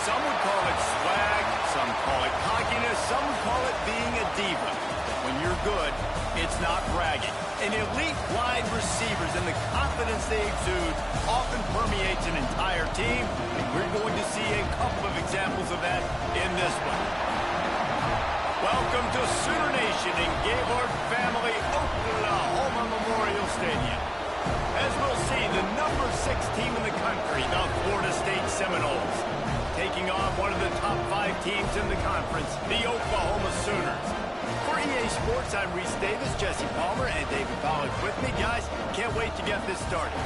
Some would call it swag, some call it cockiness, some would call it being a diva. When you're good, it's not bragging. And elite wide receivers and the confidence they exude often permeates an entire team, and we're going to see a couple of examples of that in this one. Welcome to Sooner Nation in Gaylord Family Oklahoma Memorial Stadium. As we'll see, the number 6 team in the country, the Florida State Seminoles, taking on one of the top 5 teams in the conference, the Oklahoma Sooners. For EA Sports, I'm Reese Davis, Jesse Palmer, and David Pollack with me. Guys, can't wait to get this started.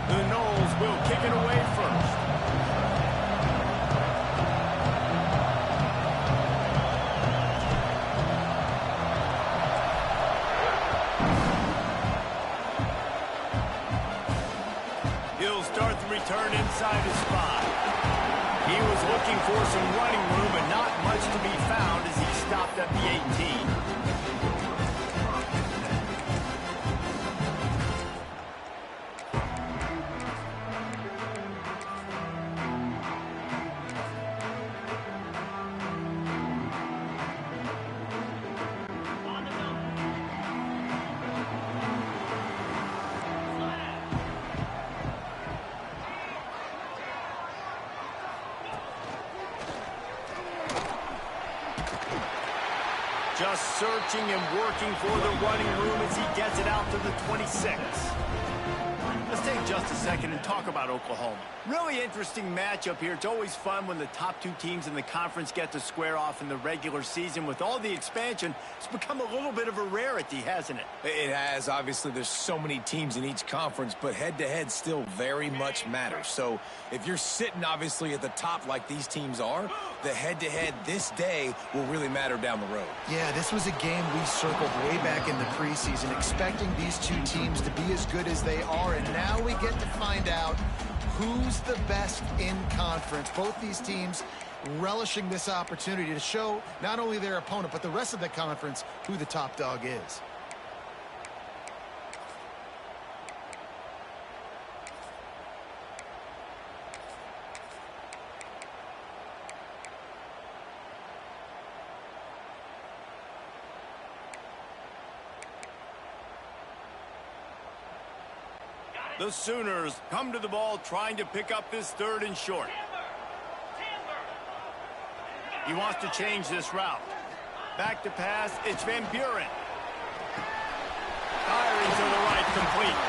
The Noles will kick it away first. He'll start the return inside his spot. He was looking for some running room, but not much to be found as he stopped at the 18. Just searching and working for the running room as he gets it out to the 26. Let's take just a second and talk about Oklahoma. Really interesting matchup here. It's always fun when the top 2 teams in the conference get to square off in the regular season. With all the expansion, it's become a little bit of a rarity, hasn't it? It has. Obviously, there's so many teams in each conference, but head-to-head still very much matters. So if you're sitting, obviously, at the top like these teams are, the head-to-head this day will really matter down the road. Yeah, this was a game we circled way back in the preseason, expecting these 2 teams to be as good as they are, and now we get to find out who's the best in conference. Both these teams relishing this opportunity to show not only their opponent, but the rest of the conference who the top dog is. The Sooners come to the ball trying to pick up this 3rd and short. He wants to change this route. Back to pass, it's Van Buren. Firing to the right, complete.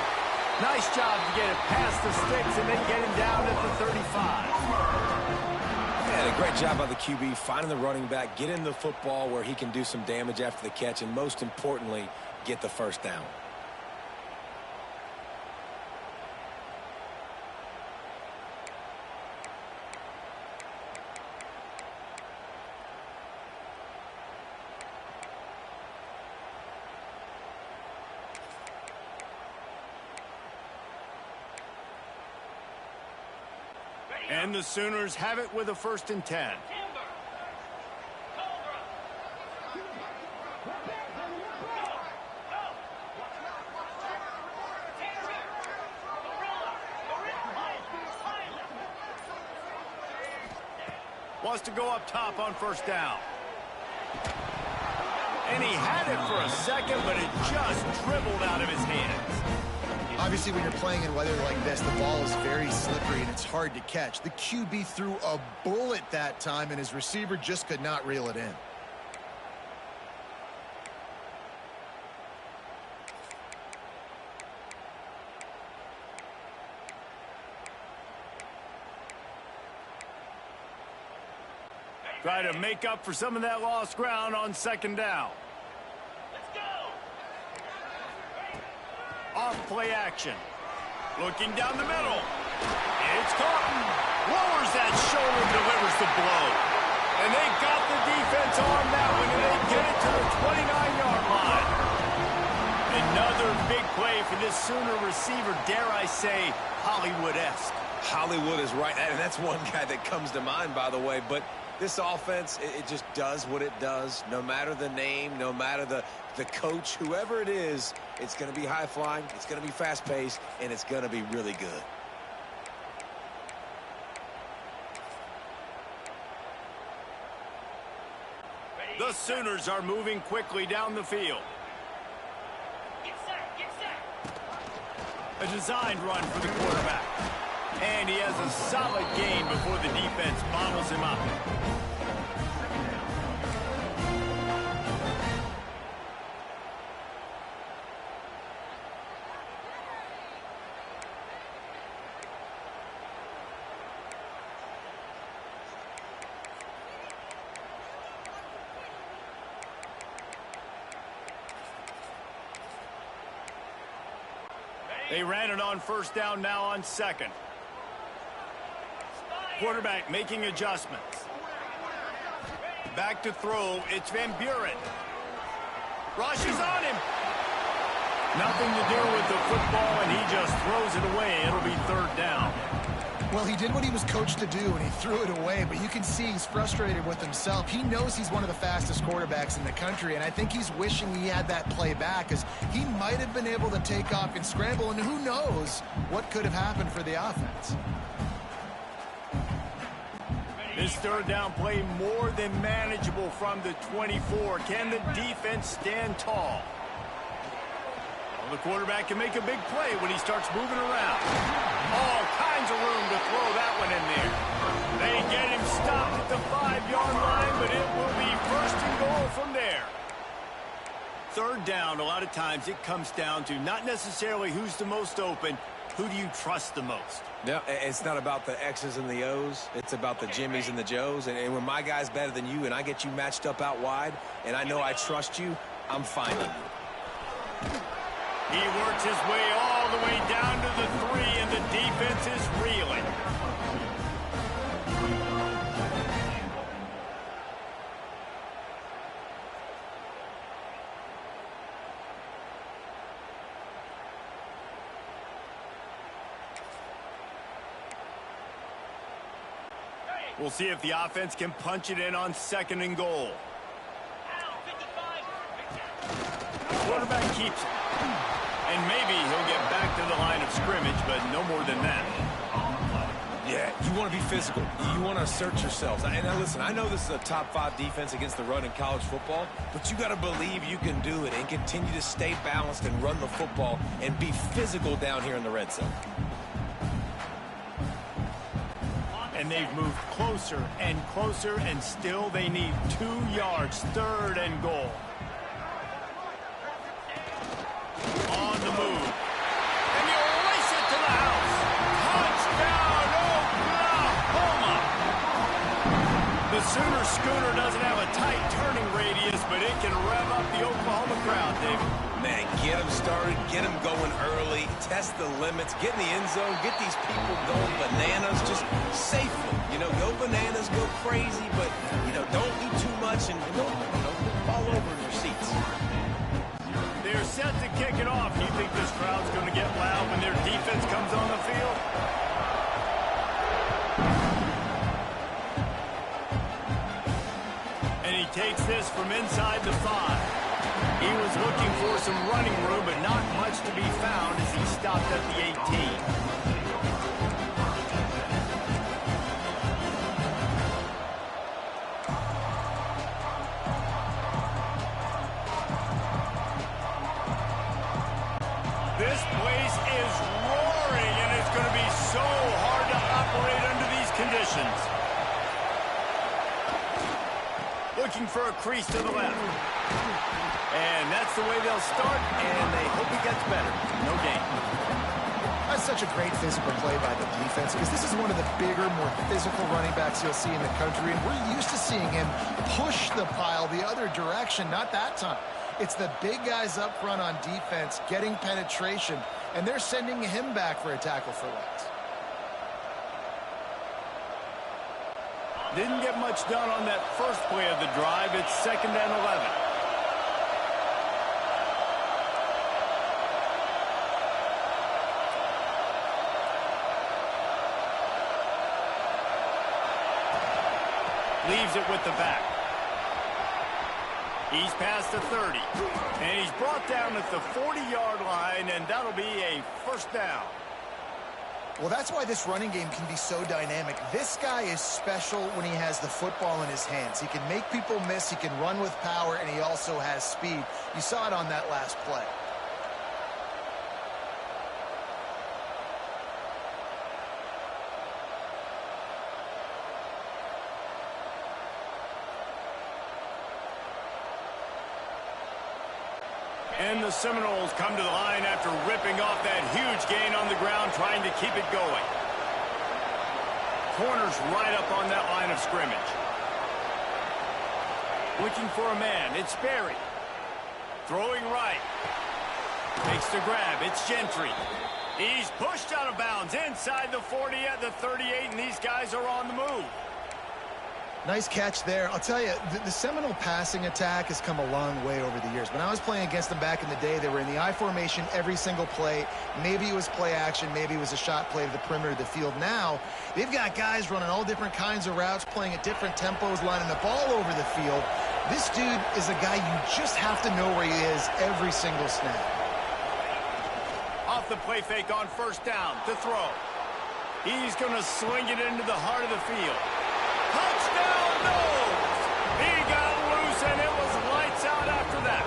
Nice job to get it past the sticks and then get him down at the 35. Yeah, a great job by the QB, finding the running back, getting the football where he can do some damage after the catch, and most importantly, get the first down. And the Sooners have it with a 1st and 10. Wants to go up top on 1st down. And he had it for a second, but it just dribbled out of his hands. Obviously, when you're playing in weather like this, the ball is very slippery and it's hard to catch. The QB threw a bullet that time, and his receiver just could not reel it in. Try to make up for some of that lost ground on 2nd down. Off play action. Looking down the middle. It's caught. Lowers that shoulder, delivers the blow. And they got the defense on that one, and they get it to the 29-yard line. Another big play for this Sooner receiver, dare I say, Hollywood-esque. Hollywood is right, and that's one guy that comes to mind, by the way. But This offense, it just does what it does. No matter the name, no matter the coach, whoever it is, it's going to be high-flying, it's going to be fast-paced, and it's going to be really good. The Sooners are moving quickly down the field. A designed run for the quarterback. And he has a solid gain before the defense bottles him up. They ran it on first down, now on second. Quarterback making adjustments. Back to throw, it's Van Buren. Rush is on him. Nothing to do with the football, and he just throws it away. It'll be third down. Well, he did what he was coached to do, and he threw it away, but you can see he's frustrated with himself. He knows he's one of the fastest quarterbacks in the country, and I think he's wishing he had that play back, because he might have been able to take off and scramble, and who knows what could have happened for the offense. This third down play more than manageable from the 24. Can the defense stand tall? Well, the quarterback can make a big play when he starts moving around. All kinds of room to throw that one in there. They get him stopped at the 5-yard line, but it will be first and goal from there. Third down, a lot of times it comes down to not necessarily who's the most open, who do you trust the most? Yeah, it's not about the X's and the O's. It's about the Jimmies and the Joes. And when my guy's better than you and I get you matched up out wide and I know I trust you, I'm finding you. He works his way all the way down to the 3, and the defense is reeling. We'll see if the offense can punch it in on second and goal. Quarterback keeps it. And maybe he'll get back to the line of scrimmage, but no more than that. Yeah, you want to be physical. You want to assert yourselves. And now listen, I know this is a top 5 defense against the run in college football, but you got to believe you can do it and continue to stay balanced and run the football and be physical down here in the red zone. And they've moved closer, and still they need 2 yards, third and goal. On the move. And he'll race it to the house. Touchdown, Oklahoma! The Sooner Schooner doesn't have a tight turning radius, but it can rev up the Oklahoma crowd, David. Man, get them started, get them going early, test the limits, get in the end zone, get these people going bananas, just safely. You know, go bananas, go crazy, but, you know, don't eat too much and don't, fall over in your seats. They're set to kick it off. Do you think this crowd's going to get loud when their defense comes on the field? And he takes this from inside the 5. He was looking for some running room, but not much to be found as he stopped at the 18. This place is roaring, and it's going to be so hard to operate under these conditions. Looking for a crease to the left. And that's the way they'll start, and they hope it gets better. No gain. That's such a great physical play by the defense, because this is one of the bigger, more physical running backs you'll see in the country, and we're used to seeing him push the pile the other direction. Not that time. It's the big guys up front on defense getting penetration, and they're sending him back for a tackle for loss. Didn't get much done on that first play of the drive. It's 2nd and 11. Leaves it with the back. He's past the 30. And he's brought down at the 40-yard line, and that'll be a first down. Well, that's why this running game can be so dynamic. This guy is special when he has the football in his hands. He can make people miss, he can run with power, and he also has speed. You saw it on that last play. And the Seminoles come to the line after ripping off that huge gain on the ground, trying to keep it going. Corners right up on that line of scrimmage. Looking for a man. It's Berry. Throwing right. Makes the grab. It's Gentry. He's pushed out of bounds inside the 40 at the 38, and these guys are on the move. Nice catch there. I'll tell you, the Seminole passing attack has come a long way over the years. When I was playing against them back in the day, they were in the I formation every single play. Maybe it was play action. Maybe it was a shot play to the perimeter of the field. Now, they've got guys running all different kinds of routes, playing at different tempos, lining the ball over the field. This dude is a guy you just have to know where he is every single snap. Off the play fake on first down to throw. He's going to swing it into the heart of the field. Touchdown, no! He got loose, and it was lights out after that.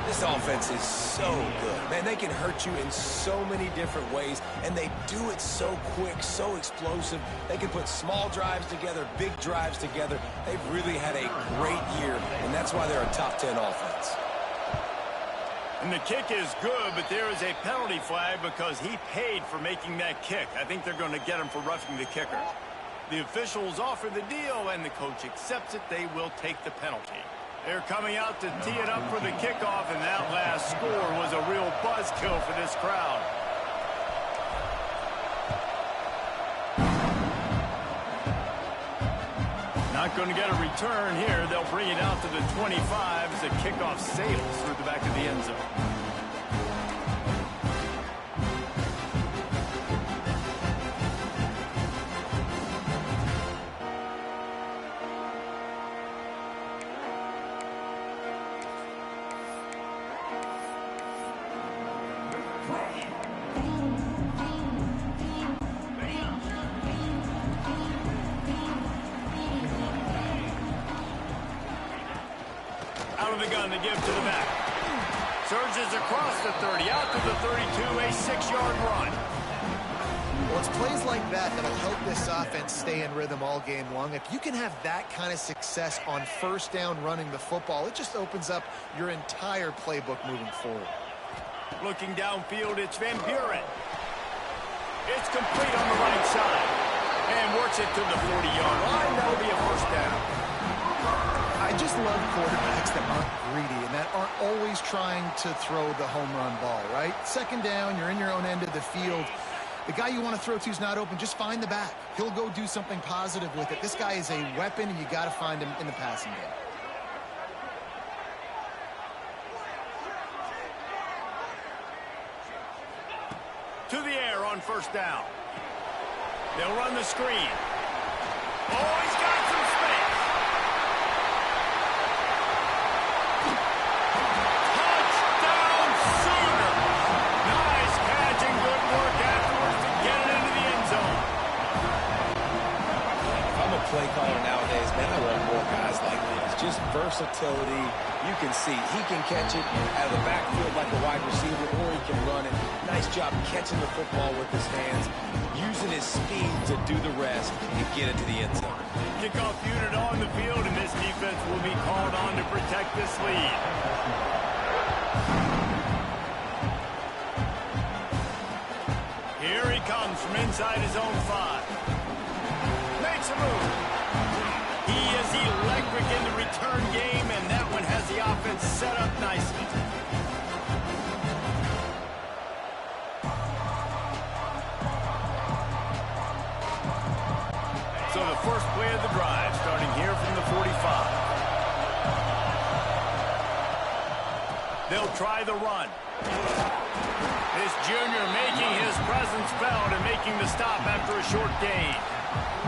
This offense is so good. Man, they can hurt you in so many different ways, and they do it so quick, so explosive. They can put small drives together, big drives together. They've really had a great year, and that's why they're a top 10 offense. And the kick is good, but there is a penalty flag because he paid for making that kick. I think they're going to get him for roughing the kicker. The officials offer the deal, and the coach accepts it. They will take the penalty. They're coming out to tee it up for the kickoff, and that last score was a real buzzkill for this crowd. Not going to get a return here. They'll bring it out to the 25 as the kickoff sails through the back of the end zone. Out of the gun to give to the back. Surges across the 30, out to the 32, a 6-yard run. Well, it's plays like that that'll help this offense stay in rhythm all game long. If you can have that kind of success on first down running the football, it just opens up your entire playbook moving forward. Looking downfield, it's Van Buren. It's complete on the right side. And works it to the 40-yard line. That'll be a first down. I just love quarterbacks that aren't greedy and that aren't always trying to throw the home run ball, right? Second down, you're in your own end of the field. The guy you want to throw to is not open. Just find the back. He'll go do something positive with it. This guy is a weapon, and you got to find him in the passing game. To the air on first down. They'll run the screen. Oh, he's got some space. Touchdown, Sooners. Nice catch and good work afterwards to get it into the end zone. If I'm a play caller nowadays, man, I want more guys like this. Just versatility. You can see he can catch it out of the backfield like a wide receiver, or he can run it. Nice job catching the football with his hands, using his speed to do the rest and get it to the end zone. Kickoff unit on the field, and this defense will be called on to protect this lead. Here he comes from inside his own 5. Makes a move. He is electric in the return game, and that one has the offense set up nicely. So the first play of the drive, starting here from the 45. They'll try the run. This junior making his presence felt and making the stop after a short gain.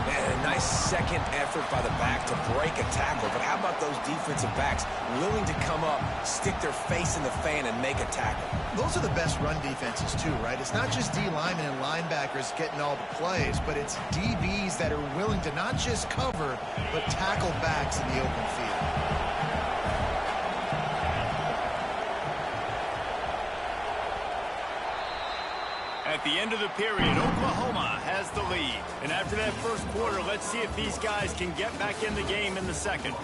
And a nice second effort by the back to break a tackle. But how about those defensive backs willing to come up, stick their face in the fan, and make a tackle? Those are the best run defenses too, right? It's not just D linemen and linebackers getting all the plays, but it's DBs that are willing to not just cover, but tackle backs in the open field. At the end of the period, Oklahoma has the lead. And after that first quarter, let's see if these guys can get back in the game in the second.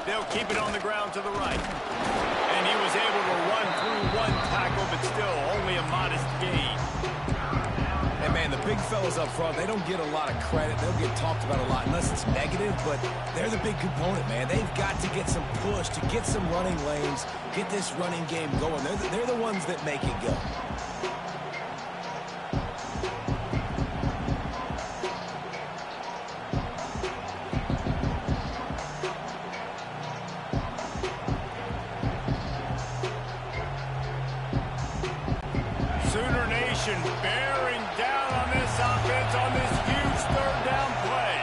They'll keep it on the ground to the right. And he was able to run through one tackle, but still only a modest gain. Hey, man, the big fellas up front, they don't get a lot of credit. They'll get talked about a lot unless it's negative, but they're the big component, man. They've got to get some push, to get some running lanes, get this running game going. They're the ones that make it go. Sooner Nation bearing down on this offense on this huge third down play.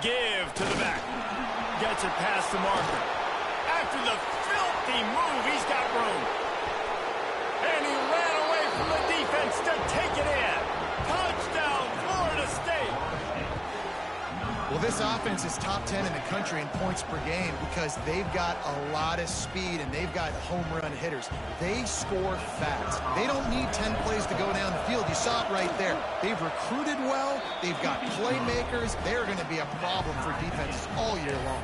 Give to the back. Gets it past the marker. After the filthy move, he's got room. And he ran away from the defense to take it in. Touchdown, Florida State. Well, this offense is top 10 in the country in points per game because they've got a lot of speed and they've got home run hitters. They score fast. They don't need 10 plays to go down the field. You saw it right there. They've recruited well. They've got playmakers. They're going to be a problem for defenses all year long.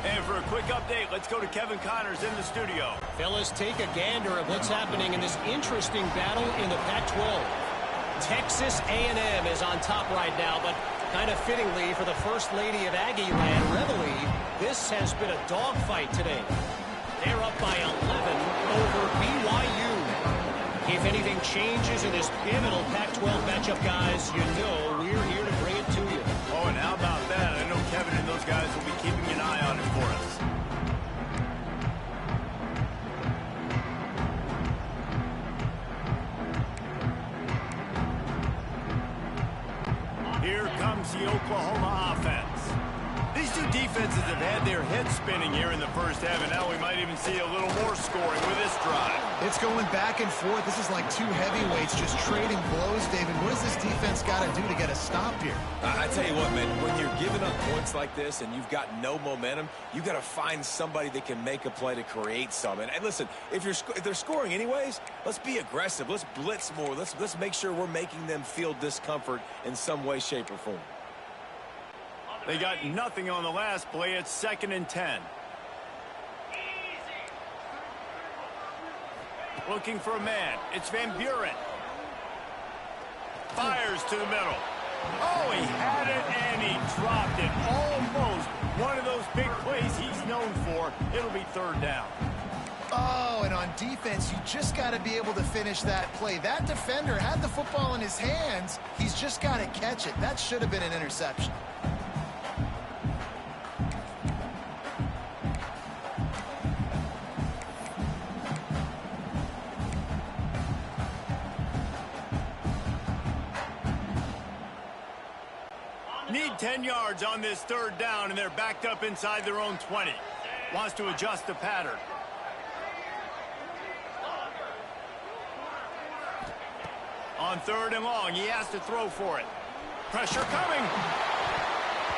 And for a quick update, let's go to Kevin Connors in the studio. Fellas, take a gander at what's happening in this interesting battle in the Pac-12. Texas A&M is on top right now, but kind of fittingly for the First Lady of Aggie Land, Reveille, this has been a dogfight today. They're up by 11 over BYU. If anything changes in this pivotal Pac-12 matchup, guys, you know we're here to bring it to you. Oh, and how about that? I know Kevin and those guys will be keeping an eye on it for us. Here comes the Oklahoma offense. These two defenses have had their heads spinning here in the first half, and now we might even see a little more scoring with this drive. It's going back and forth. This is like two heavyweights just trading blows, David. What does this defense got to do to get a stop here? I tell you what, man, when you're giving up points like this and you've got no momentum, you got to find somebody that can make a play to create some. And listen, if they're scoring anyways, let's be aggressive. Let's blitz more. Let's make sure we're making them feel discomfort in some way, shape, or form. They got nothing on the last play. It's 2nd and 10. Looking for a man. It's Van Buren. Fires to the middle. Oh, he had it and he dropped it. Almost one of those big plays he's known for. It'll be 3rd down. Oh, and on defense, you just got to be able to finish that play. That defender had the football in his hands. He's just got to catch it. That should have been an interception. Need 10 yards on this 3rd down, and they're backed up inside their own 20. Wants to adjust the pattern. On 3rd and long, he has to throw for it. Pressure coming.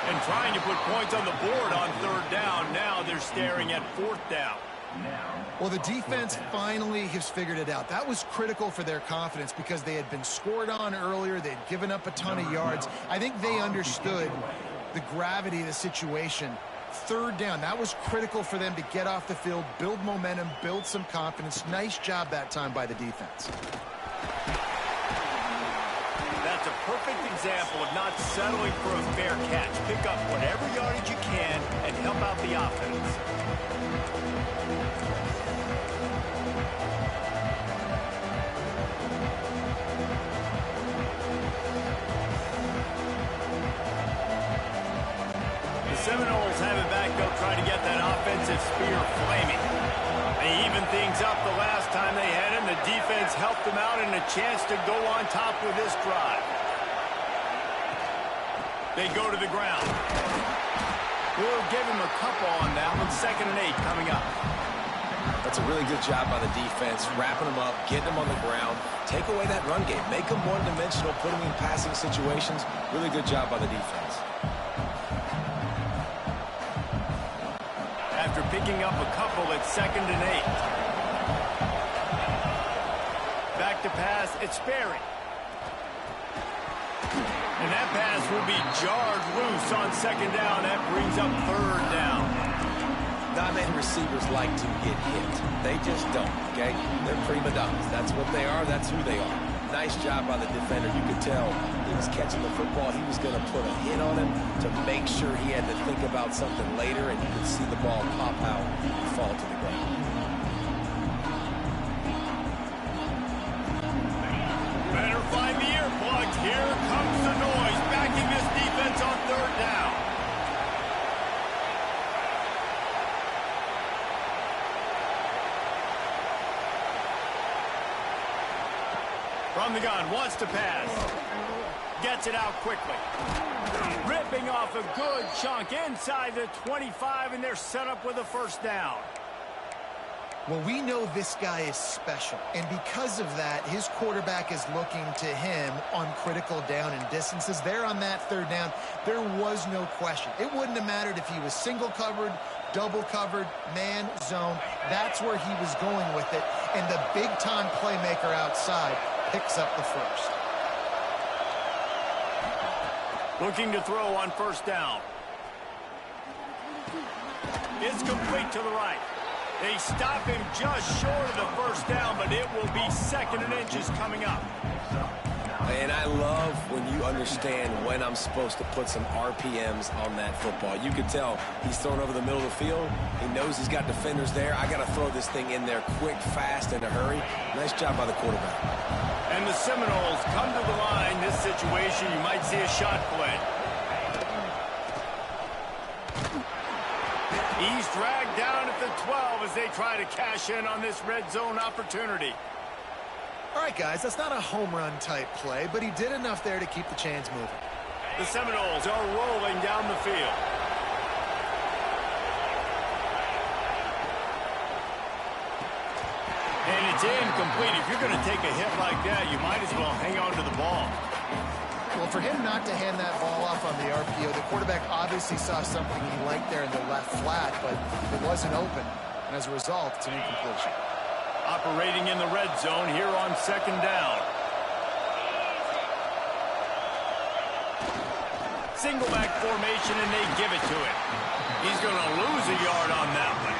And trying to put points on the board on 3rd down. Now they're staring at 4th down. Well, the defense finally has figured it out. That was critical for their confidence because they had been scored on earlier. They'd given up a ton of yards. I think they understood the gravity of the situation. 3rd down, that was critical for them to get off the field, build momentum, build some confidence. Nice job that time by the defense. That's a perfect example of not settling for a fair catch. Pick up whatever yardage you can and help out the offense. The Seminoles have it back. They'll try to get that offensive spear flaming. They evened things up the last time they had him. The defense helped them out and a chance to go on top with this drive. They go to the ground. We'll give him a couple on that one. 2nd and 8 coming up. That's a really good job by the defense, wrapping them up, getting them on the ground. Take away that run game. Make them one-dimensional, put them in passing situations. Really good job by the defense. After picking up a couple, it's 2nd and 8. Back to pass, it's Sperry. And that pass will be jarred loose on 2nd down. That brings up 3rd down. Not many receivers like to get hit. They just don't, okay? They're prima donnas. That's what they are. That's who they are. Nice job by the defender. You could tell he was catching the football. He was going to put a hit on him to make sure he had to think about something later, and you could see the ball pop out and fall to the ground. Better find the earplugs. Here comes the noise, backing this defense on 3rd down. From the gun, wants to pass. Gets it out quickly. Ripping off a good chunk inside the 25, and they're set up with a 1st down. Well, we know this guy is special, and because of that, his quarterback is looking to him on critical down and distances. There on that 3rd down, there was no question. It wouldn't have mattered if he was single covered, double covered, man, zone. That's where he was going with it, and the big-time playmaker outside picks up the 1st. Looking to throw on 1st down. It's complete to the right. They stop him just short of the 1st down, but it will be 2nd and inches coming up. And I love when you understand when I'm supposed to put some RPMs on that football. You can tell he's thrown over the middle of the field. He knows he's got defenders there. I got to throw this thing in there quick, fast, in a hurry. Nice job by the quarterback. And the Seminoles come to the line. This situation, you might see a shot play. He's dragged down at the 12 as they try to cash in on this red zone opportunity. All right, guys, that's not a home run type play, but he did enough there to keep the chains moving. The Seminoles are rolling down the field. And it's incomplete. If you're going to take a hit like that, you might as well hang on to the ball. Well, for him not to hand that ball off on the RPO, the quarterback obviously saw something he liked there in the left flat, but it wasn't open. And as a result, it's an incompletion. Operating in the red zone here on 2nd down. Single back formation, and they give it to him. He's going to lose a yard on that one.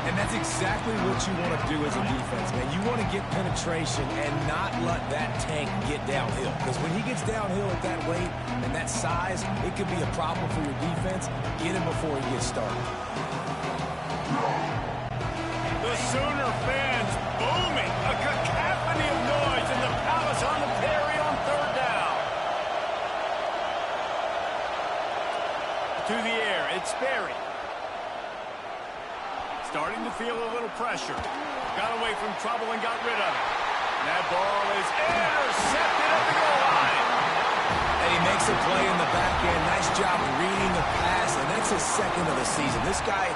And that's exactly what you want to do as a defense, man. You want to get penetration and not let that tank get downhill. Because when he gets downhill at that weight and that size, it could be a problem for your defense. Get him before he gets started. The Sooner fans booming. A cacophony of noise in the Palace on the Perry on 3rd down. To the air, it's Sperry. Starting to feel a little pressure. Got away from trouble and got rid of it. And that ball is intercepted at the goal line. And he makes a play in the back end. Nice job reading the pass, and that's his 2nd of the season. This guy,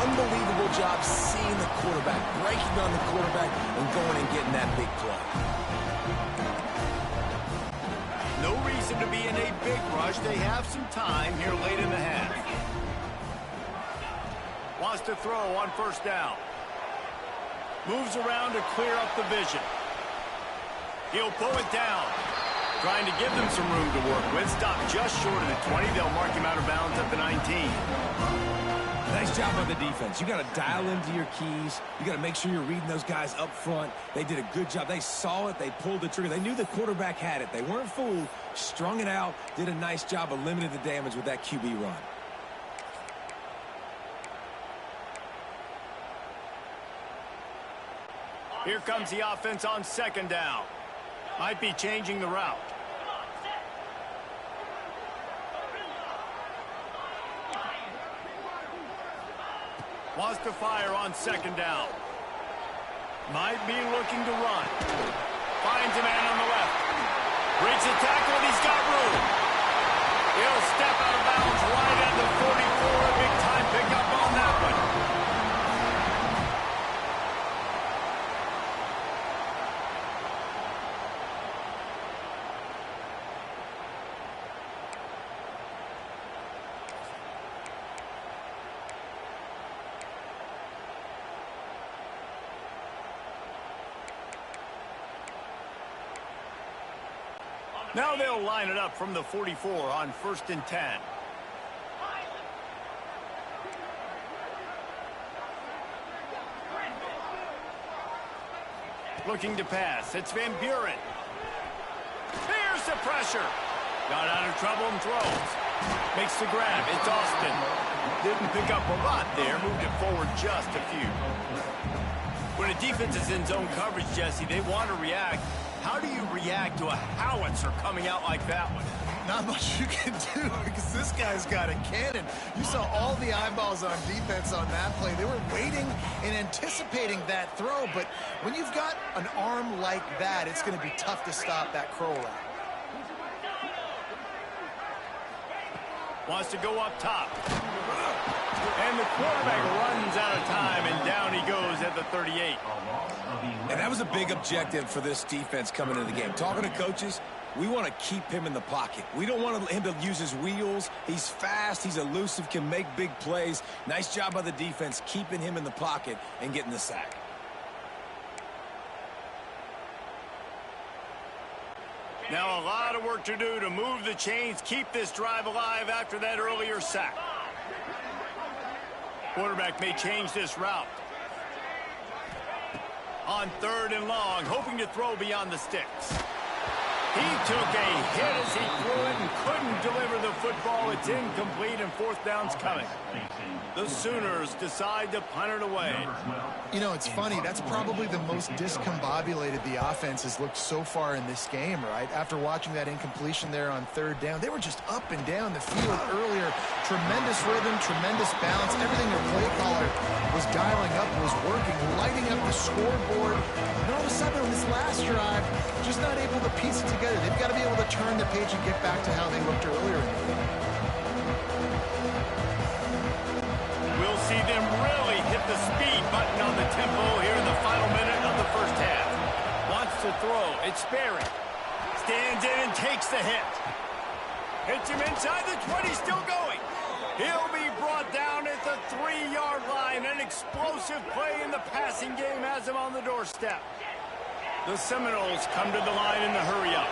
unbelievable job seeing the quarterback, breaking on the quarterback, and going and getting that big play. No reason to be in a big rush. They have some time here late in the half. Wants to throw on 1st down. Moves around to clear up the vision. He'll pull it down. Trying to give them some room to work with. Stop just short of the 20. They'll mark him out of bounds at the 19. Nice job by the defense. You got to dial into your keys. You got to make sure you're reading those guys up front. They did a good job. They saw it. They pulled the trigger. They knew the quarterback had it. They weren't fooled. Strung it out. Did a nice job of limiting the damage with that QB run. Here comes the offense on second down. Might be changing the route. Wants to fire on second down. Might be looking to run. Finds a man on the left. Breaks a tackle and he's got room. He'll step out of bounds right at the 44. A big time pickup on that one. Now they'll line it up from the 44 on 1st and 10. Looking to pass. It's Van Buren. Here's the pressure. Got out of trouble and throws. Makes the grab. It's Austin. Didn't pick up a lot there. Moved it forward just a few. When a defense is in zone coverage, Jesse, they want to react. How do you react to a howitzer coming out like that one? Not much you can do because this guy's got a cannon. You saw all the eyeballs on defense on that play. They were waiting and anticipating that throw, but when you've got an arm like that, it's going to be tough to stop that crow route. Wants to go up top. And the quarterback runs out of time, and down he goes at the 38. And that was a big objective for this defense coming into the game. Talking to coaches, we want to keep him in the pocket. We don't want him to use his wheels. He's fast. He's elusive, can make big plays. Nice job by the defense keeping him in the pocket and getting the sack. Now a lot of work to do to move the chains, keep this drive alive after that earlier sack. Quarterback may change this route. On 3rd and long, hoping to throw beyond the sticks. He took a hit as he threw it and couldn't deliver the football. It's incomplete and 4th down's coming. The Sooners decide to punt it away. You know, it's funny. That's probably the most discombobulated the offense has looked so far in this game, right? After watching that incompletion there on 3rd down, they were just up and down the field earlier. Tremendous rhythm, tremendous balance. Everything their play caller was dialing up was working, lighting up the scoreboard. And all of a sudden on this last drive, just not able to piece it together. They've got to be able to turn the page and get back to how they looked earlier in the game. We'll see them really hit the speed button on the tempo here in the final minute of the first half. Wants to throw. It's Sperry. Stands in and takes the hit. Hits him inside the 20, still going. He'll be brought down at the 3-yard line. An explosive play in the passing game has him on the doorstep. The Seminoles come to the line in the hurry-up.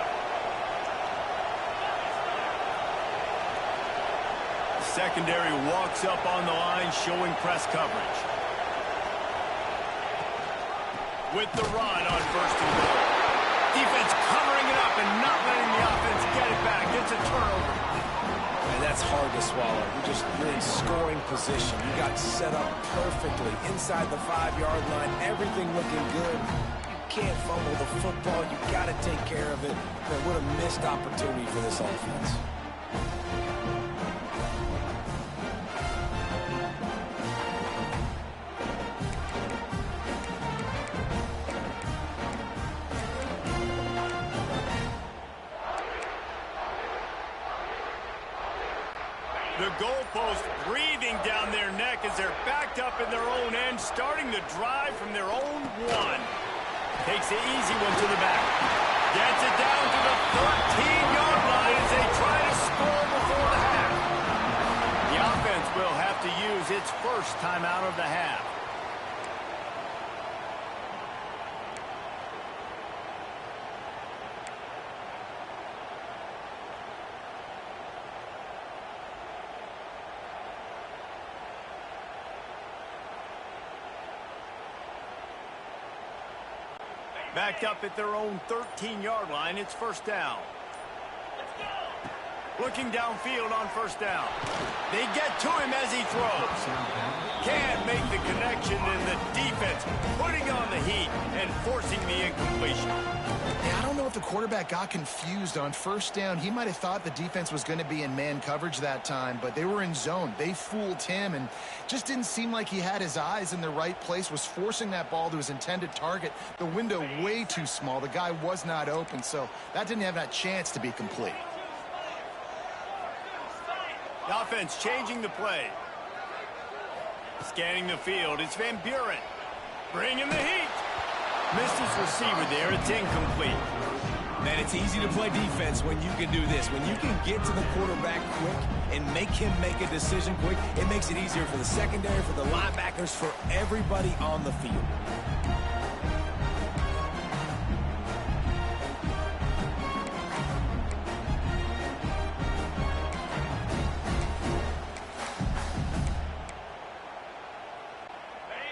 Secondary walks up on the line, showing press coverage. With the run on 1st and goal. Defense covering it up and not letting the offense get it back. It's a turnover. And that's hard to swallow. You're in scoring position. You got set up perfectly inside the 5-yard line. Everything looking good. You can't fumble the football. You got to take care of it. But what a missed opportunity for this offense. The goalpost breathing down their neck as they're backed up in their own end, starting the drive from their own 1. Takes the easy one to the back. Gets it down to the 13-yard line as they try to score before the half. The offense will have to use its first timeout of the half. Backed up at their own 13-yard line, it's first down. Looking downfield on first down. They get to him as he throws. Can't make the connection, and the defense putting on the heat and forcing the incompletion. Yeah, I don't know if the quarterback got confused on first down. He might have thought the defense was going to be in man coverage that time, but they were in zone. They fooled him, and just didn't seem like he had his eyes in the right place, was forcing that ball to his intended target. The window way too small. The guy was not open, so that didn't have that chance to be complete. The offense changing the play. Scanning the field, it's Van Buren. Bringing the heat. Missed his receiver there, it's incomplete. Man, it's easy to play defense when you can do this. When you can get to the quarterback quick and make him make a decision quick, it makes it easier for the secondary, for the linebackers, for everybody on the field.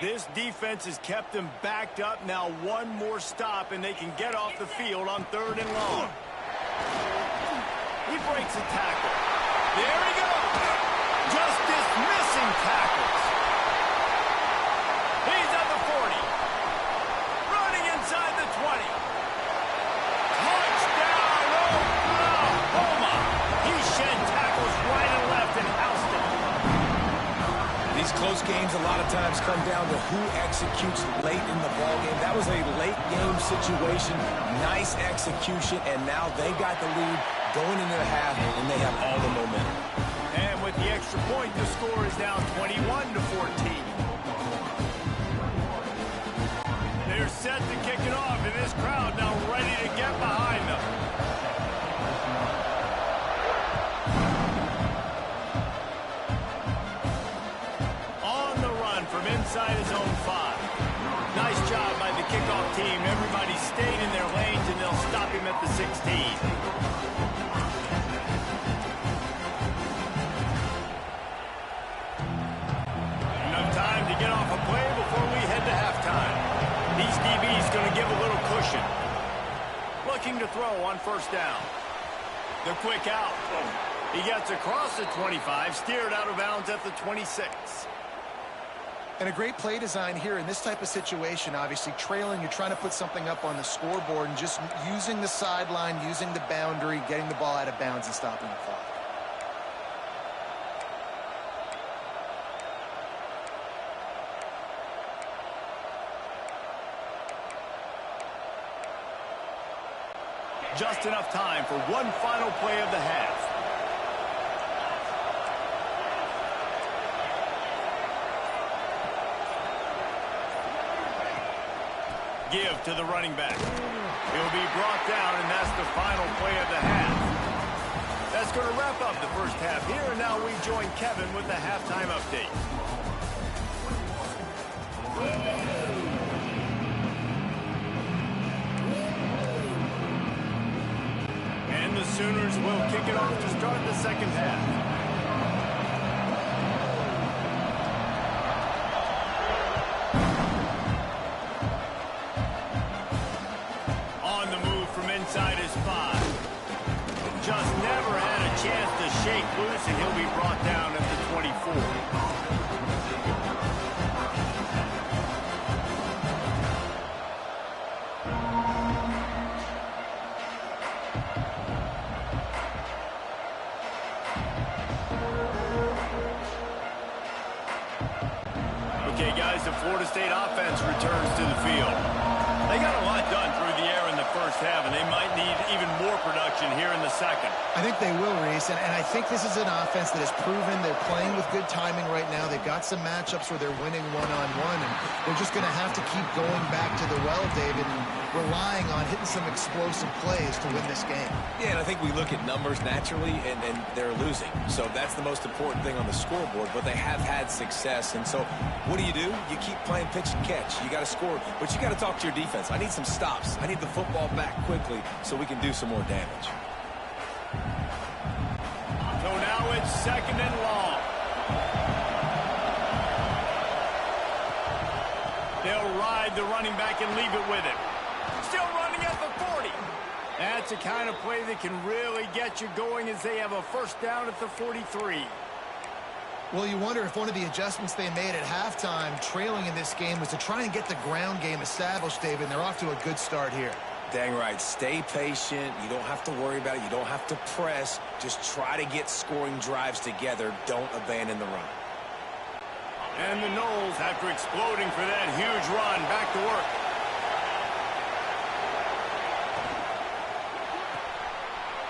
This defense has kept them backed up. Now one more stop, and they can get off the field on 3rd and long. He breaks a tackle. There he goes. Just dismissing tackles. He's at the 40. Running inside the 20. Touchdown, Oklahoma. He shed tackles right and left and housed it. These close games a lot of times come down to who executes late in the ballgame. That was a late game situation, nice execution, and now they got the lead going into the half, and they have all the momentum. And with the extra point, the score is now 21-14. They're set to kick it off, and this crowd now ready to get behind them. From inside his own 5. Nice job by the kickoff team. Everybody stayed in their lanes, and they'll stop him at the 16. Enough time to get off a play before we head to halftime. These DBs going to give a little cushion. Looking to throw on first down. The quick out. He gets across the 25, steered out of bounds at the 26. And a great play design here in this type of situation. Obviously trailing, you're trying to put something up on the scoreboard, and just using the sideline, using the boundary, getting the ball out of bounds and stopping the clock. Just enough time for one final play of the half. Give to the running back. He'll be brought down, and that's the final play of the half. That's going to wrap up the first half here, and now we join Kevin with the halftime update. And the Sooners will kick it off to start the second half. Inside his 5. Just never had a chance to shake loose, and he'll be brought down at the 24. Okay, guys, the Florida State offense returns to the field. They got a lot done through the air in the first half, and they might need even more production here in the second. I think they will, Reese, and I think this is an offense that has proven they're playing with good timing right now. They've got some matchups where they're winning one-on-one, and they're just going to have to keep going back to the well, David, and relying on hitting some explosive plays to win this game. Yeah, and I think we look at numbers naturally, and they're losing. So that's the most important thing on the scoreboard, but they have had success. And so what do? You keep playing pitch and catch. You got to score, but you got to talk to your defense. I need some stops. I need the football back quickly so we can do some more damage. So now it's second and long. They'll ride the running back and leave it with him. still running at the 40. That's a kind of play that can really get you going as they have a first down at the 43. Well, you wonder if one of the adjustments they made at halftime, trailing in this game, was to try and get the ground game established, David, and they're off to a good start here. Dang right. Stay patient. You don't have to worry about it. You don't have to press. Just try to get scoring drives together. Don't abandon the run. And the Noles, after exploding for that huge run, back to work.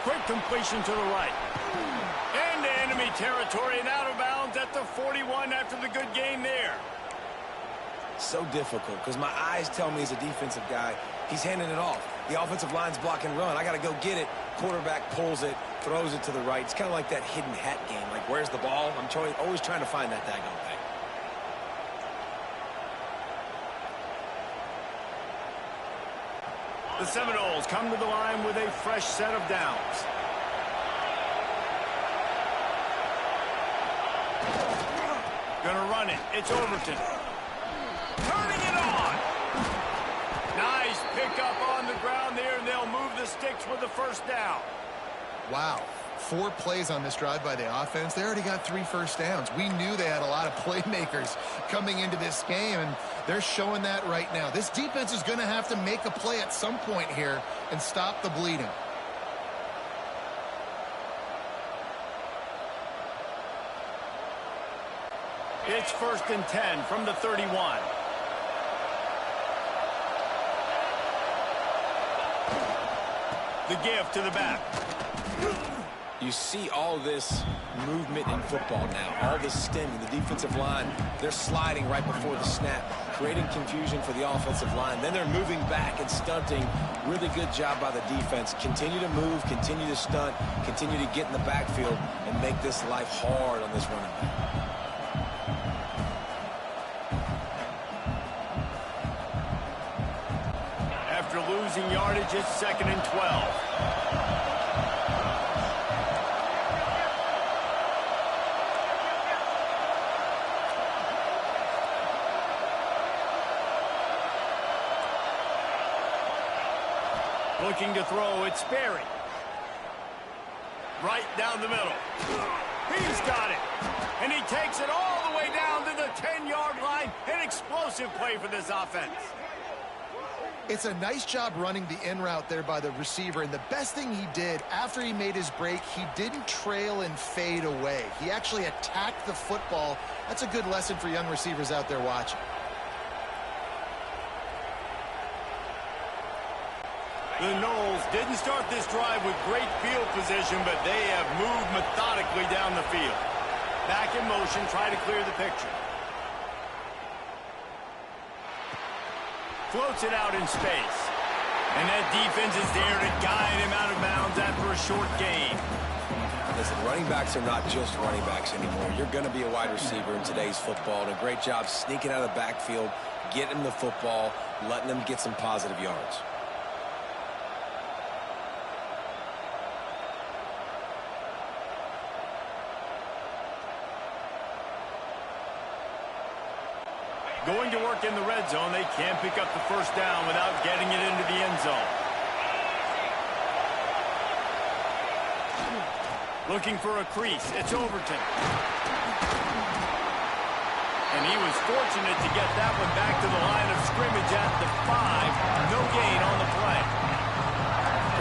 Quick completion to the right. Into enemy territory and out of bounds at the 41 after the good gain there. So difficult because my eyes tell me as a defensive guy, he's handing it off. The offensive line's block and run. I got to go get it. Quarterback pulls it, throws it to the right. It's kind of like that hidden hat game. Like, where's the ball? I'm always trying to find that daggone thing. The Seminoles come to the line with a fresh set of downs. Gonna run it. It's Overton. Turning it on. Nice pickup on the ground there, and they'll move the sticks with the first down. Wow. 4 plays on this drive by the offense. They already got 3 first downs. We knew they had a lot of playmakers coming into this game, and they're showing that right now. This defense is going to have to make a play at some point here and stop the bleeding. It's 1st and 10 from the 31. The give to the back. You see all this movement in football now, all this stemming. The defensive line, they're sliding right before the snap, creating confusion for the offensive line. Then they're moving back and stunting. Really good job by the defense. Continue to move, continue to stunt, continue to get in the backfield and make this life hard on this running back. After losing yardage, it's 2nd and 12. Looking to throw, it's Sperry. Right down the middle. He's got it. And he takes it all the way down to the 10-yard line. An explosive play for this offense. It's a nice job running the in route there by the receiver, and the best thing he did after he made his break, he didn't trail and fade away. He actually attacked the football. That's a good lesson for young receivers out there watching. The Noles didn't start this drive with great field position, but they have moved methodically down the field. Back in motion, try to clear the picture. Floats it out in space. And that defense is there to guide him out of bounds after a short gain. Listen, running backs are not just running backs anymore. You're going to be a wide receiver in today's football, and a great job sneaking out of the backfield, getting the football, letting them get some positive yards. Going to work in the red zone. They can't pick up the first down without getting it into the end zone. Looking for a crease. It's Overton. And he was fortunate to get that one back to the line of scrimmage at the 5. No gain on the play.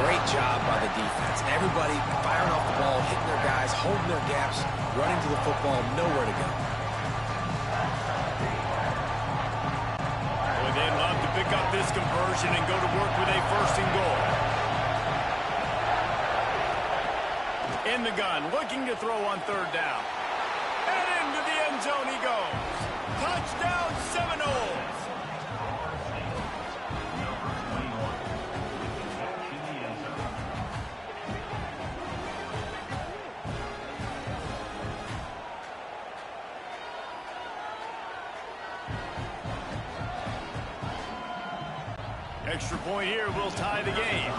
Great job by the defense. Everybody firing off the ball, hitting their guys, holding their gaps, running to the football, nowhere to go. They'd love to pick up this conversion and go to work with a 1st and goal. In the gun, looking to throw on 3rd down. And into the end zone he goes. Touchdown, Seminoles! Extra point here will tie the game.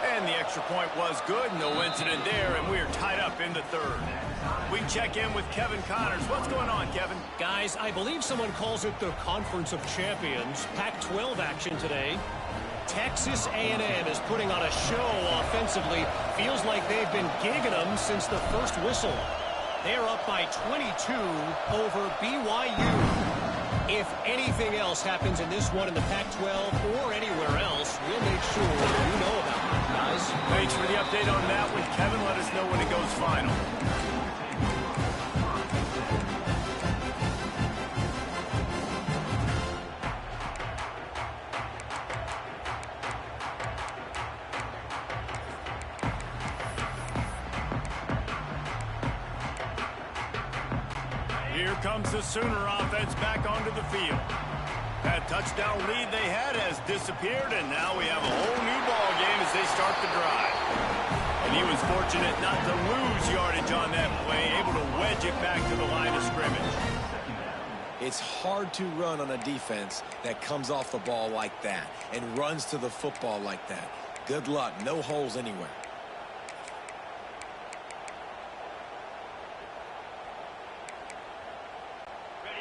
And the extra extra point was good, no incident there, and we are tied up in the third. We check in with Kevin Connors. What's going on, Kevin? Guys, I believe someone calls it the Conference of Champions. Pac-12 action today. Texas A&M is putting on a show offensively. Feels like they've been gigging them since the first whistle. They're up by 22 over BYU. If anything else happens in this one in the Pac-12 or anywhere else, we'll make sure you know about it, guys. Thanks for the update on that one, Kevin. Let us know when it goes final. Here comes the Sooner offense back onto the field. That touchdown lead they had has disappeared, and now we have a whole new ball game as they start the drive. And he was fortunate not to lose yardage on that play, able to wedge it back to the line of scrimmage. It's hard to run on a defense that comes off the ball like that and runs to the football like that. Good luck. No holes anywhere.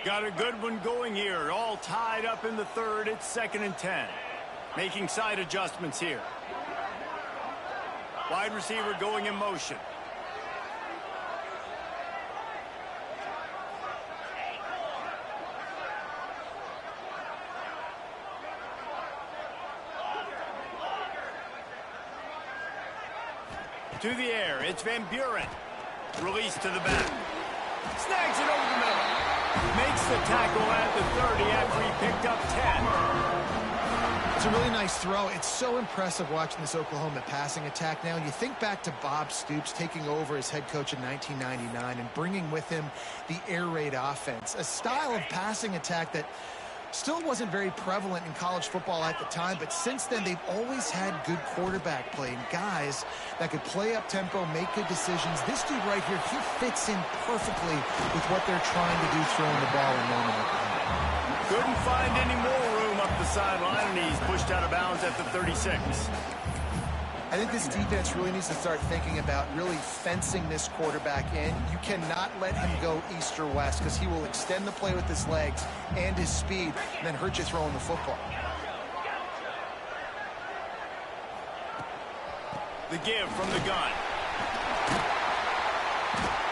Got a good one going here. All tied up in the third. It's 2nd and 10. Making side adjustments here. Wide receiver going in motion. To the air. It's Van Buren. Release to the back. Snags it over the middle. Makes the tackle at the 30 after he picked up 10. It's a really nice throw. It's so impressive watching this Oklahoma passing attack now. And you think back to Bob Stoops taking over as head coach in 1999 and bringing with him the air raid offense, a style of passing attack that still wasn't very prevalent in college football at the time, but since then they've always had good quarterback play and guys that could play up tempo, make good decisions. This dude right here, he fits in perfectly with what they're trying to do throwing the ball in Norman, Oklahoma. Couldn't find any more room up the sideline, and he's pushed out of bounds at the 36. I think this defense really needs to start thinking about really fencing this quarterback in. You cannot let him go east or west because he will extend the play with his legs and his speed and then hurt you throwing the football. The give from the gun.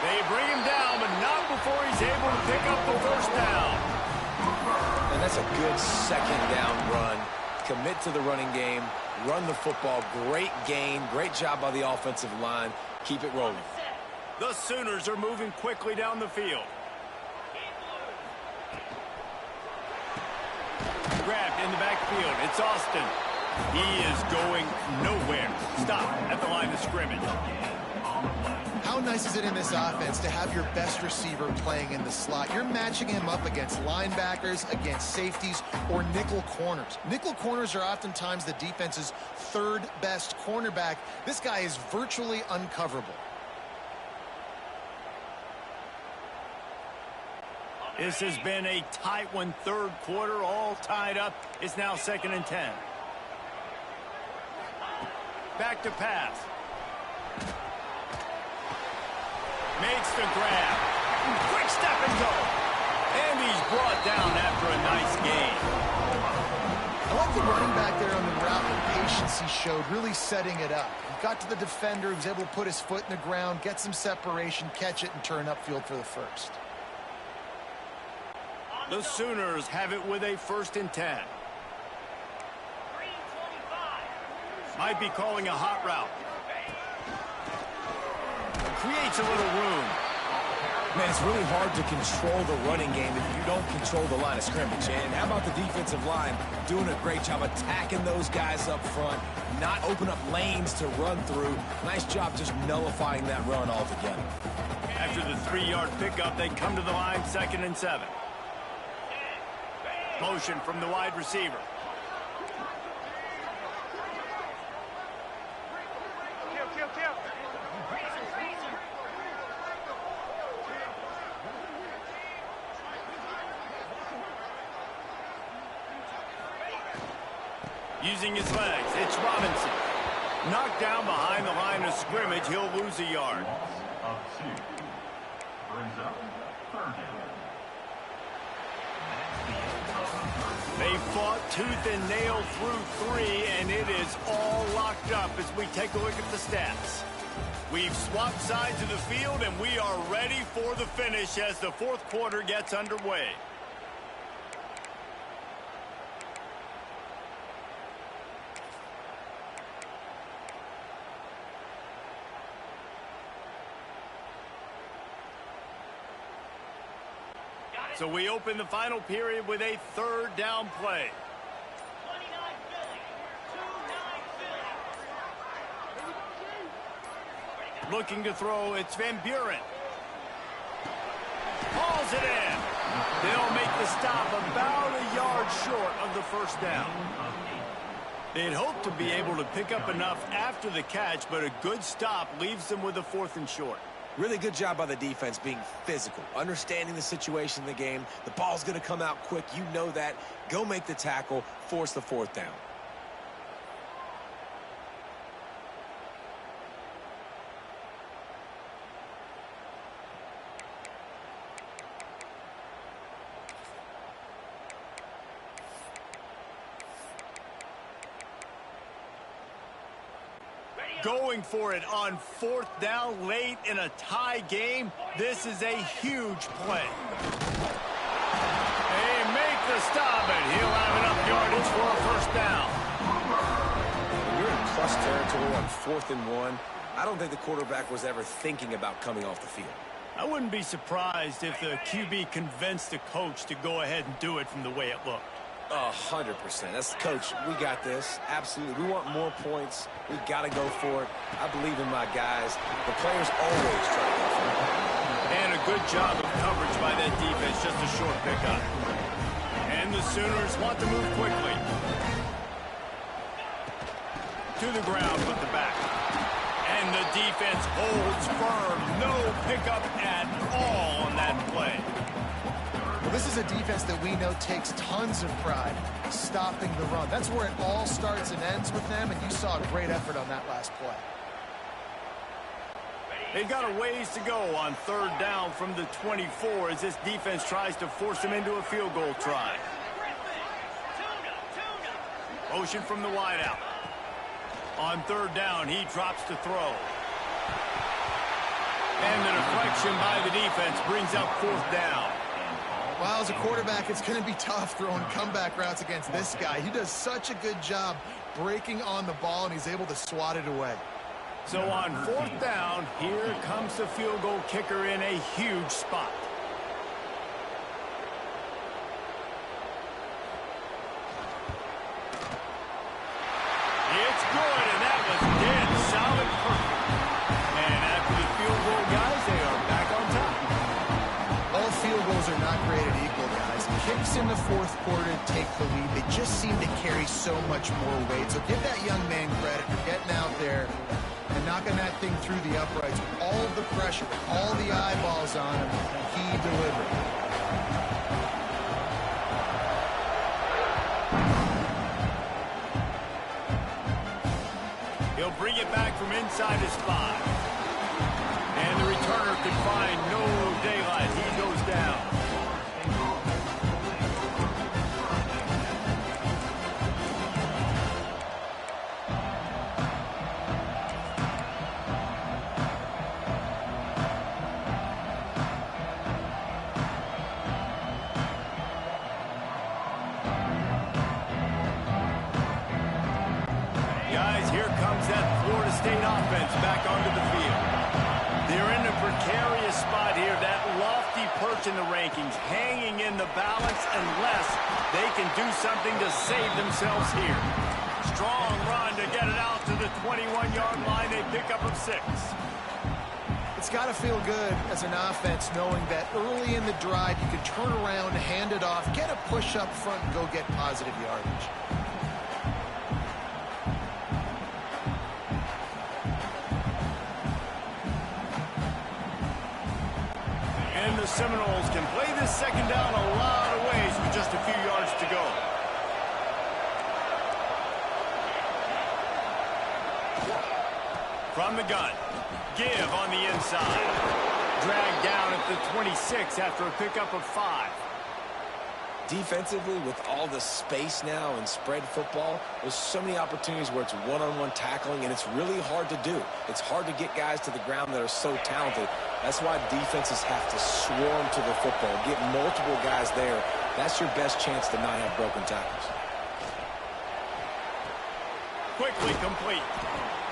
They bring him down, but not before he's able to pick up the first down. And that's a good second down run. Commit to the running game. Run the football. Great gain. Great job by the offensive line. Keep it rolling. The Sooners are moving quickly down the field. Grabbed in the backfield. It's Austin. He is going nowhere. Stop at the line of scrimmage. How nice is it in this offense to have your best receiver playing in the slot? You're matching him up against linebackers, against safeties, or nickel corners. Nickel corners are oftentimes the defense's third best cornerback. This guy is virtually uncoverable. This has been a tight one, third quarter, all tied up. It's now 2nd and 10. Back to pass. Makes the grab. Quick step and go. And he's brought down after a nice gain. I like the running back there on the route and patience he showed, really setting it up. He got to the defender, he was able to put his foot in the ground, get some separation, catch it, and turn upfield for the first. The Sooners have it with a 1st and 10. Might be calling a hot route. Creates a little room. Man, it's really hard to control the running game if you don't control the line of scrimmage. And how about the defensive line doing a great job attacking those guys up front, not open up lanes to run through. Nice job just nullifying that run altogether. After the 3-yard pickup, they come to the line, 2nd and 7. Motion from the wide receiver. Using his legs, it's Robinson. Knocked down behind the line of scrimmage, he'll lose a yard. They fought tooth and nail through 3, and it is all locked up as we take a look at the stats. We've swapped sides of the field, and we are ready for the finish as the fourth quarter gets underway. So we open the final period with a third down play. Looking to throw, it's Van Buren. Hauls it in. They'll make the stop about a yard short of the first down. They'd hoped to be able to pick up enough after the catch, but a good stop leaves them with a 4th and short. Really good job by the defense being physical, understanding the situation in the game. The ball's going to come out quick. You know that. Go make the tackle, force the 4th down. Going for it on 4th down late in a tie game. This is a huge play. They make the stop, and he'll have enough yardage for a first down. When you're in plus territory on 4th and 1, I don't think the quarterback was ever thinking about coming off the field. I wouldn't be surprised if the QB convinced the coach to go ahead and do it from the way it looked. 100%. That's, coach, we got this. Absolutely. We want more points. We got to go for it. I believe in my guys. The players always try to go for it. And a good job of coverage by that defense. Just a short pickup. And the Sooners want to move quickly. To the ground with the back. And the defense holds firm. No pickup at all on that play. This is a defense that we know takes tons of pride stopping the run. That's where it all starts and ends with them, and you saw a great effort on that last play. They've got a ways to go on 3rd down from the 24 as this defense tries to force them into a field goal try. Motion from the wideout. On 3rd down, he drops to throw. And the deflection by the defense brings up 4th down. Well, as a quarterback, it's going to be tough throwing comeback routes against this guy. He does such a good job breaking on the ball, and he's able to swat it away. So on 4th down, here comes the field goal kicker in a huge spot. It's good, and that was dead solid perfect. And after the field goal, guys, they are back on top. All field goals are not created equal, guys. Kicks in the 4th quarter take the lead. They just seem to carry so much more weight. So give that young man credit for getting out there and knocking that thing through the uprights with all of the pressure, with all the eyeballs on him. He delivered. He'll bring it back from inside his 5. And the returner can find no daylight. He goes down. Guys, here comes that Florida State offense back onto the field. They're in a precarious spot here, that lofty perch in the rankings, hanging in the balance unless they can do something to save themselves here. Strong run to get it out to the 21-yard line. They pick up of 6. It's got to feel good as an offense knowing that early in the drive you can turn around, hand it off, get a push up front, and go get positive yardage. And the Seminoles can play this 2nd down a lot of ways with just a few yards to go. From the gun. Give on the inside. Dragged down at the 26 after a pickup of 5. Defensively, with all the space now and spread football, there's so many opportunities where it's one-on-one tackling, and it's really hard to do. It's hard to get guys to the ground that are so talented. That's why defenses have to swarm to the football, get multiple guys there. That's your best chance to not have broken tackles. Quickly complete.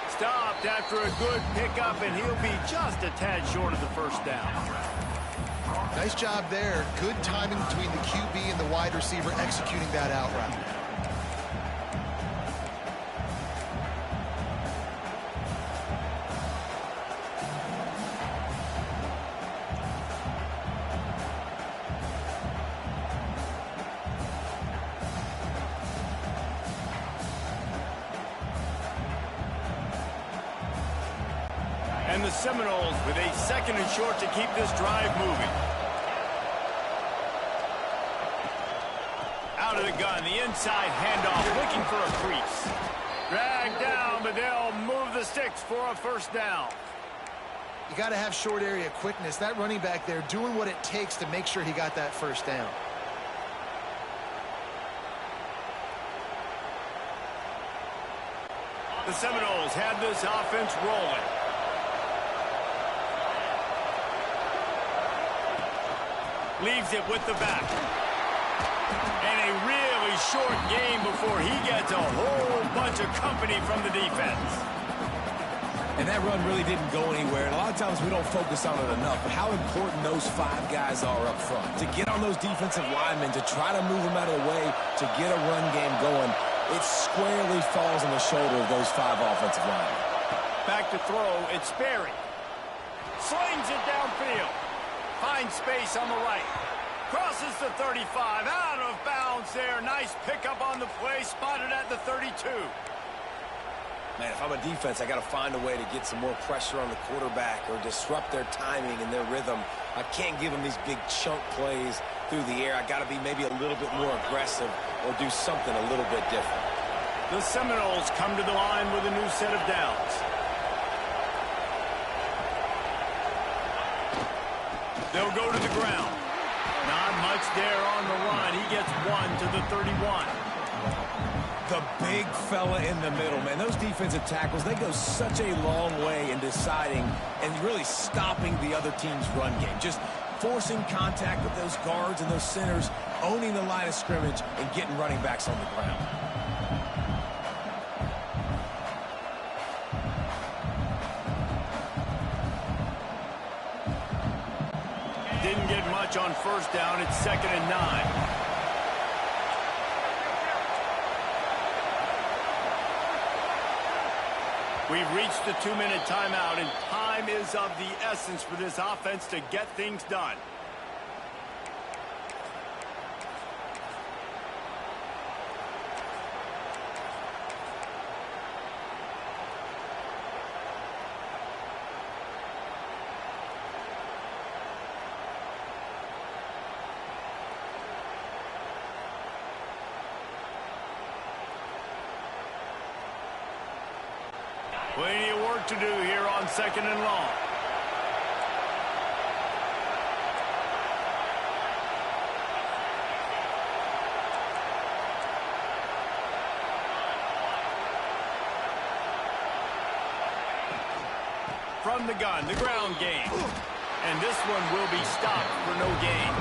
Stopped after a good pickup, and he'll be just a tad short of the first down. Nice job there. Good timing between the QB and the wide receiver executing that out route. And the Seminoles with a 2nd and short to keep this drive moving. Out of the gun, the inside handoff, looking for a crease. Dragged down, but they'll move the sticks for a first down. You got to have short area quickness. That running back there doing what it takes to make sure he got that first down. The Seminoles have this offense rolling. Leaves it with the back. And a really short game before he gets a whole bunch of company from the defense. And that run really didn't go anywhere. And a lot of times we don't focus on it enough. But how important those 5 guys are up front. To get on those defensive linemen, to try to move them out of the way, to get a run game going, it squarely falls on the shoulder of those 5 offensive linemen. Back to throw, it's Sperry. Slings it downfield. Finds space on the right. Crosses the 35. Out of bounds there. Nice pickup on the play. Spotted at the 32. Man, if I'm a defense, I got to find a way to get some more pressure on the quarterback or disrupt their timing and their rhythm. I can't give them these big chunk plays through the air. I got to be maybe a little bit more aggressive or do something a little bit different. The Seminoles come to the line with a new set of downs. They'll go to the ground. Not much there on the run. He gets 1 to the 31. The big fella in the middle, man. Those defensive tackles, they go such a long way in deciding and really stopping the other team's run game. Just forcing contact with those guards and those centers, owning the line of scrimmage, and getting running backs on the ground. Didn't get much on first down. It's 2nd and 9. We've reached the 2-minute timeout, and time is of the essence for this offense to get things done. Plenty of work to do here on 2nd and long. From the gun, the ground game. And this one will be stopped for no gain.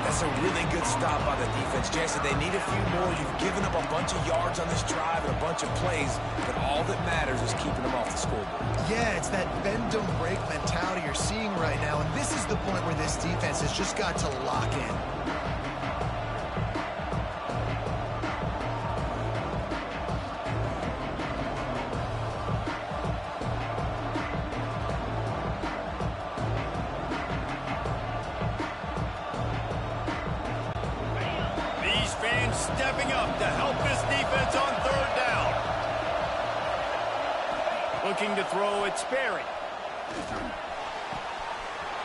That's a really good stop by the defense, Jason. They need a few more. You've given up a bunch of yards on this drive and a bunch of plays, but all that matters is keeping them off the scoreboard. Yeah, it's that bend don't break mentality you're seeing right now, and this is the point where this defense has just got to lock in. Stepping up to help this defense on 3rd down. Looking to throw, it's Sperry.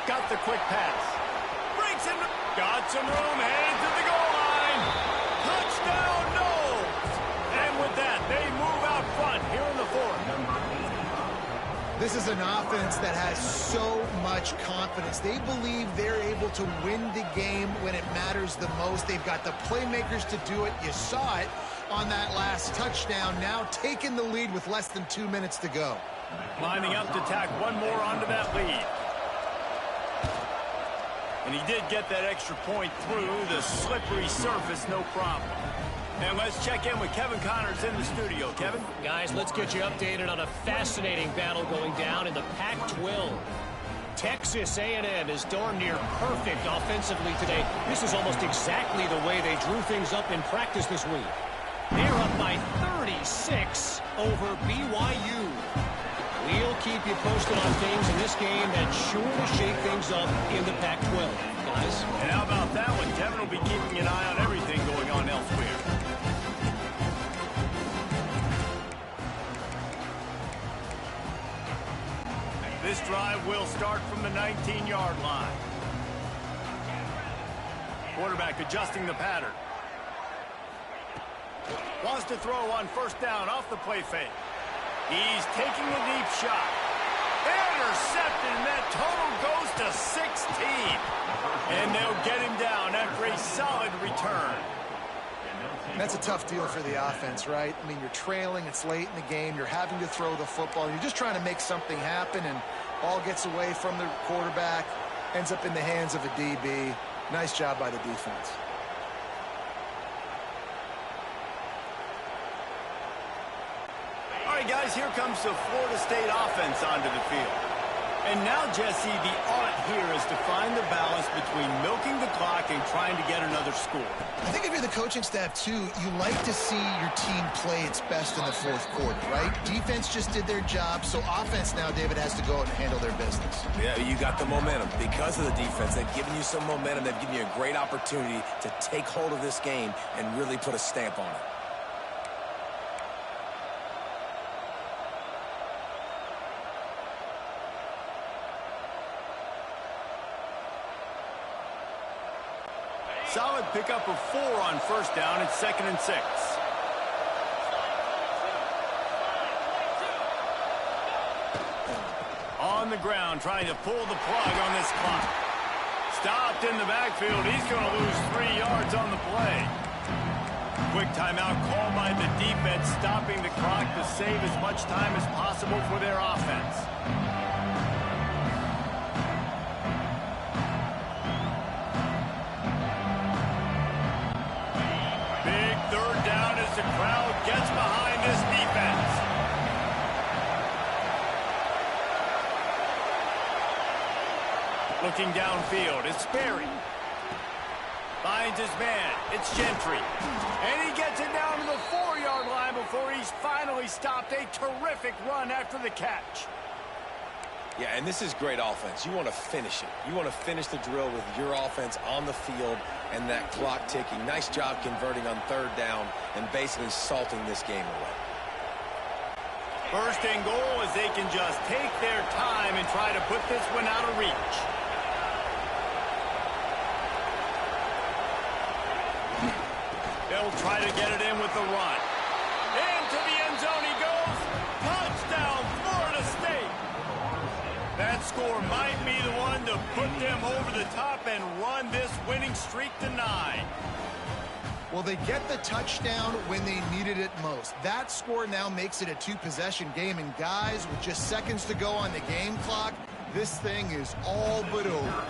Got the quick pass. Breaks in. Got some room, headed to the goal line. Touchdown, Noles. And with that, they move out front here in the 4th. This is an offense that has so much confidence. They believe they're able to win the game when it matters the most. They've got the playmakers to do it. You saw it on that last touchdown, now taking the lead with less than 2 minutes to go. Lining up to tack one more onto that lead. And he did get that extra point through the slippery surface, no problem. And let's check in with Kevin Connors in the studio. Kevin? Guys, let's get you updated on a fascinating battle going down in the Pac-12. Texas A&M is darn near perfect offensively today. This is almost exactly the way they drew things up in practice this week. They're up by 36 over BYU. We'll keep you posted on things in this game that's sure to shake things up in the Pac-12, guys. And how about that one? Kevin will be keeping an eye on everything going on elsewhere. This drive will start from the 19-yard line. Quarterback adjusting the pattern. Wants to throw on first down off the play fake. He's taking a deep shot. Intercepted, and that total goes to 16. And they'll get him down after a solid return. That's a tough deal for the offense, right? I mean, you're trailing, it's late in the game, you're having to throw the football, you're just trying to make something happen, and ball gets away from the quarterback, ends up in the hands of a DB. Nice job by the defense. All right, guys, here comes the Florida State offense onto the field. And now, Jesse, the art here is to find the balance between milking the clock and trying to get another score. I think if you're the coaching staff, too, you like to see your team play its best in the fourth quarter, right? Defense just did their job, so offense now, David, has to go out and handle their business. Yeah, you got the momentum. Because of the defense, they've given you some momentum. They've given you a great opportunity to take hold of this game and really put a stamp on it. Solid pickup of 4 on first down. It's 2nd and 6. On the ground, trying to pull the plug on this clock. Stopped in the backfield. He's going to lose 3 yards on the play. Quick timeout called by the defense, stopping the clock to save as much time as possible for their offense. Third down as the crowd gets behind this defense. Looking downfield, it's Sperry. Finds his man, it's Gentry. And he gets it down to the 4-yard line before he's finally stopped. A terrific run after the catch. Yeah, and this is great offense. You want to finish it. You want to finish the drill with your offense on the field and that clock ticking. Nice job converting on third down and basically salting this game away. First and goal as they can just take their time and try to put this one out of reach. They'll try to get it in with the run. Into the end zone he goes. Touchdown, Florida State. That score might be the one to put them over the top and run this winning streak to 9. Well, they get the touchdown when they needed it most. That score now makes it a 2-possession game, and guys, with just seconds to go on the game clock, this thing is all but over.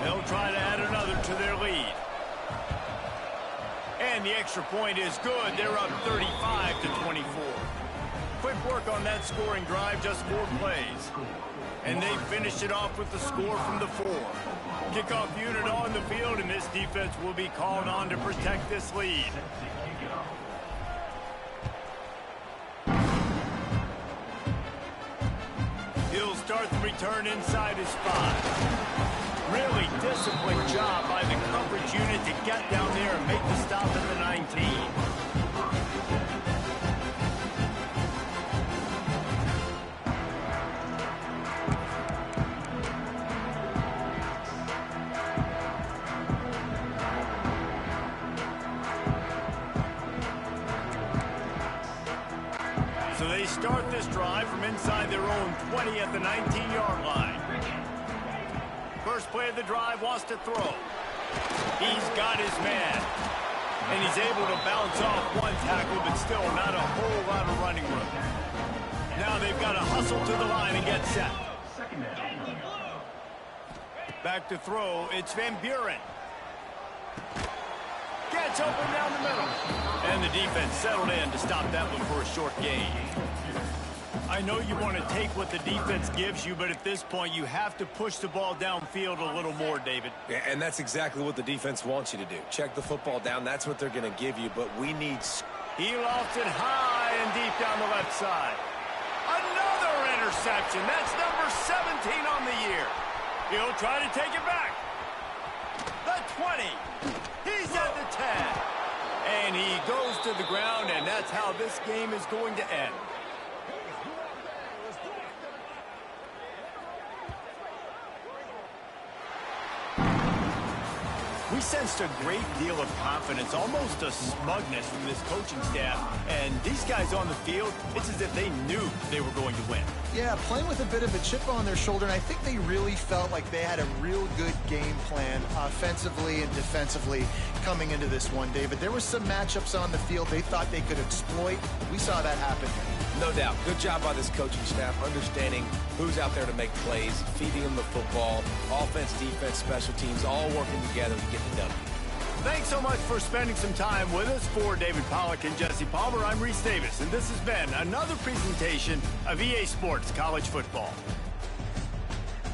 They'll try to add another to their lead. And the extra point is good. They're up 35-24. Quick work on that scoring drive, just 4 plays. And they finished it off with the score from the 4. Kickoff unit on the field, and this defense will be called on to protect this lead. He'll start the return inside his 5. Really disciplined job by the coverage unit to get down there and make the stop at the 19. So So they start this drive from inside their own 20 at the 19-yard line. First play of the drive, wants to throw. He's got his man. And he's able to bounce off one tackle, but still not a whole lot of running room. Now they've got to hustle to the line and get set. Back to throw, it's Van Buren. Gets open down the middle. And the defense settled in to stop that one for a short gain. I know you want to take what the defense gives you, but at this point you have to push the ball downfield a little more, David. Yeah, and that's exactly what the defense wants you to do. Check the football down. That's what they're going to give you, but we need... He lofts it high and deep down the left side. Another interception. That's number 17 on the year. He'll try to take it back. The 20. He's at the 10. And he goes to the ground, and that's how this game is going to end. We sensed a great deal of confidence, almost a smugness from this coaching staff. And these guys on the field, it's as if they knew they were going to win. Yeah, playing with a bit of a chip on their shoulder, and I think they really felt like they had a real good game plan offensively and defensively coming into this one, David. There were some matchups on the field they thought they could exploit. We saw that happen. No doubt. Good job by this coaching staff, understanding who's out there to make plays, feeding them the football, offense, defense, special teams, all working together to get the W. Thanks so much for spending some time with us. For David Pollack and Jesse Palmer, I'm Reese Davis, and this has been another presentation of EA Sports College Football.